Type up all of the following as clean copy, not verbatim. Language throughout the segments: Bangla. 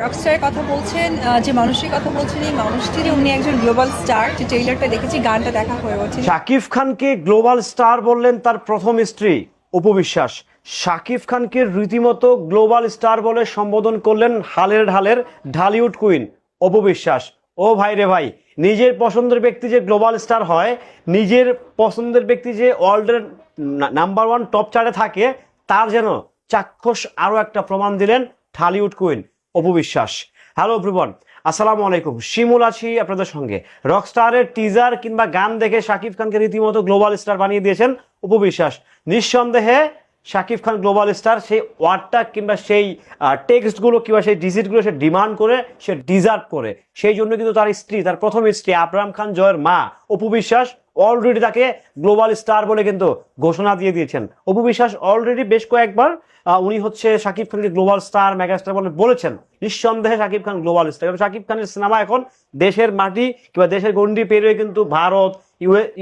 রকস্টারের কথা বলছেন, যে মানুষের কথা বলছেন এই মানুষটি যে উনি একজন গ্লোবাল স্টার, যে ট্রেইলারটা দেখেছি, গানটা দেখা হয়ে গেছে। শাকিব খানকে গ্লোবাল স্টার বললেন তার প্রথম স্ত্রী অপু বিশ্বাস। শাকিব খানকে রীতিমতো গ্লোবাল স্টার বলে সম্বোধন করলেন হালের ঢালের ঢালিউড কুইন অপু বিশ্বাস। ও ভাই রে ভাই, নিজের পছন্দের ব্যক্তি যে গ্লোবাল স্টার হয়, নিজের পছন্দের ব্যক্তি যে ওয়ার্ল্ডের নাম্বার ওয়ান টপ চার্টে থাকে, তার যেন চাক্ষুষ আরও একটা প্রমাণ দিলেন Dhallywood queen Apu Biswas. Hello everyone, আসসালামু আলাইকুম। শিমুল আছি আপনাদের সঙ্গে। রকস্টারের টিজার কিংবা গান দেখে শাকিব খানকে রীতিমতো গ্লোবাল স্টার বানিয়ে দিয়েছেন অপু বিশ্বাস। নিঃসন্দেহে শাকিব খান গ্লোবাল স্টার, সেই ওয়ার্ডটা কিংবা সেই টেক্সটগুলো কিংবা সেই ডিজিটগুলো সে ডিমান্ড করে, সে ডিজার্ভ করে। সেই জন্য কিন্তু তার স্ত্রী, তার প্রথম স্ত্রী আবরাম খান জয়ের মা অপু বিশ্বাস অলরেডি তাকে গ্লোবাল স্টার বলে কিন্তু ঘোষণা দিয়ে দিয়েছেন। অপু বিশ্বাস অলরেডি বেশ কয়েকবার উনি হচ্ছে শাকিব খানকে গ্লোবাল স্টার, মেগা স্টার বলে বলেছেন। নিঃসন্দেহে শাকিব খান গ্লোবাল স্টার, এবং শাকিব খানের সিনেমা এখন দেশের মাটি কিংবা দেশের গণ্ডি পেরিয়ে কিন্তু Bharat,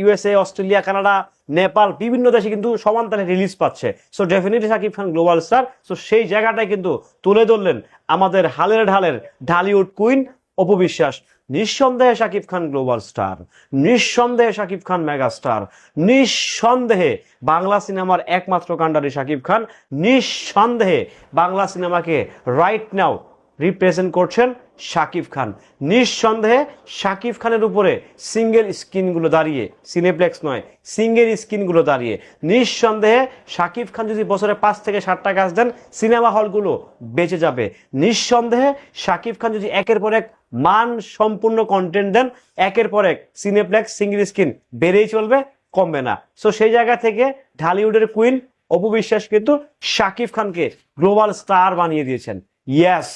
USA, Australia, Canada, Nepal, বিভিন্ন দেশে কিন্তু সমান তালে রিলিজ পাচ্ছে। So definitely Shakib Khan global star. So সেই জায়গাটায় কিন্তু তুলে ধরলেন আমাদের হালের ঢালের ঢালিউড কুইন অপু বিশ্বাস। নিঃসন্দেহে শাকিব খান গ্লোবাল স্টার, নিঃসন্দেহে শাকিব খান মেগা স্টার, নিঃসন্দেহে বাংলা সিনেমার একমাত্র কাণ্ডারি শাকিব খান, নিঃসন্দেহে বাংলা সিনেমাকে রাইট নাও রিপ্রেজেন্ট করছেন শাকিব খান। নিঃসন্দেহে শাকিব খানের উপরে সিঙ্গেল স্ক্রিনগুলো দাঁড়িয়ে, সিনেপ্লেক্স নয়, সিঙ্গেল স্ক্রিনগুলো দাঁড়িয়ে, নিঃসন্দেহে শাকিব খান যদি বছরে 5 থেকে 7টা কাজ দেন, সিনেমা হলগুলো বেঁচে যাবে। নিঃসন্দেহে শাকিব খান যদি একের পর এক মান সম্পূর্ণ কন্টেন্ট দেন, একের পর এক সিনেপ্লেক্স, সিঙ্গেল স্ক্রিন বেড়েই চলবে, কমবে না। সো সেই জায়গা থেকে ঢালিউডের কুইন অপু বিশ্বাস কিন্তু শাকিব খানকে গ্লোবাল স্টার বানিয়ে দিয়েছেন। Yes,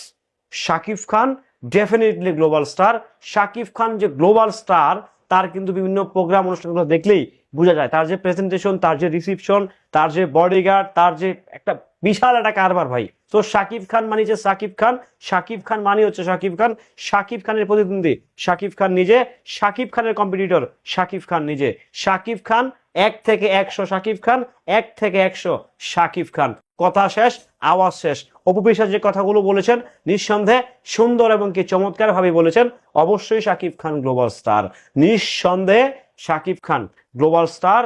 Shakib Khan definitely global star. Shakib Khan যে গ্লোবাল স্টার, তার কিন্তু বিভিন্ন প্রোগ্রাম অনুষ্ঠানগুলো দেখলেই বোঝা যায়। তার যে প্রেজেন্টেশন, তার যে রিসিপশন, তার যে বডিগার্ড, তার যে একটা বিশাল একটা কারবার ভাই। তো শাকিব খান মানে হচ্ছে শাকিব খান, শাকিব খান মানে হচ্ছে শাকিব খান, শাকিব খানের প্রতিদ্বন্দ্বী শাকিব খান নিজে, শাকিব খানের কম্পিটিটর শাকিব খান নিজে। শাকিব খান 1 থেকে 100 শাকিব খান, 1 থেকে 100 শাকিব খান। কথা শেষ, আওয়াজ শেষ। অপু বিশ্বাস যে কথাগুলো বলেছেন নিঃসন্দেহে সুন্দর এবং কি চমৎকার ভাবে বলেছেন। অবশ্যই শাকিব খান গ্লোবাল স্টার, নিঃসন্দেহে Shakib Khan global star,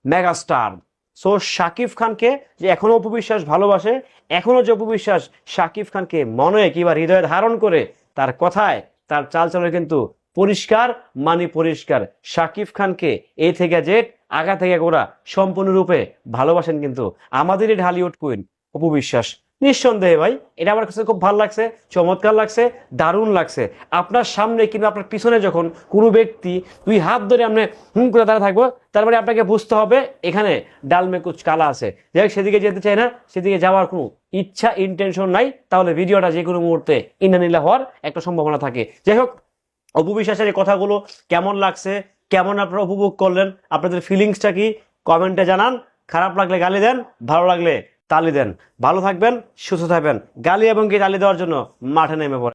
mega star. So Shakib খানকে যে এখনো অপু বিশ্বাস ভালোবাসে, এখনো যে অপু বিশ্বাস শাকিব খানকে মনে কিংবা হৃদয়ে ধারণ করে, তার কথায়, তার চালচলনে কিন্তু পরিষ্কার মানে পরিষ্কার। শাকিব খানকে এ থেকে জেড, আগা থেকে গোড়া সম্পূর্ণরূপে ভালোবাসেন কিন্তু আমাদের এই ঢালিউড কুইন অপু বিশ্বাস। নিঃসন্দেহে ভাই, এটা আমার কাছে খুব ভালো লাগছে, চমৎকার লাগছে, দারুণ লাগছে। আপনার সামনে কিংবা আপনার পিছনে যখন কোনো ব্যক্তি 2 হাত ধরে আপনি করে দাঁড়া থাকবো, তারপরে আপনাকে বুঝতে হবে এখানে ডাল মে কুছ কালা আছে। যাই হোক, সেদিকে যেতে চাই না, সেদিকে যাওয়ার কোনো ইচ্ছা, ইন্টেনশন নাই, তাহলে ভিডিওটা যে কোনো মুহূর্তে ইন্নানিল্লাহ হওয়ার একটা সম্ভাবনা থাকে। যাই হোক, অপু বিশ্বাসের এই কথাগুলো কেমন লাগছে, কেমন আপনারা উপভোগ করলেন, আপনাদের ফিলিংসটা কি কমেন্টে জানান। খারাপ লাগলে গালি দেন, ভালো লাগলে তালি দেন। ভালো থাকবেন, সুস্থ থাকবেন। গালি এবং কি তালি দেওয়ার জন্য মাঠে নেমে পড়েন।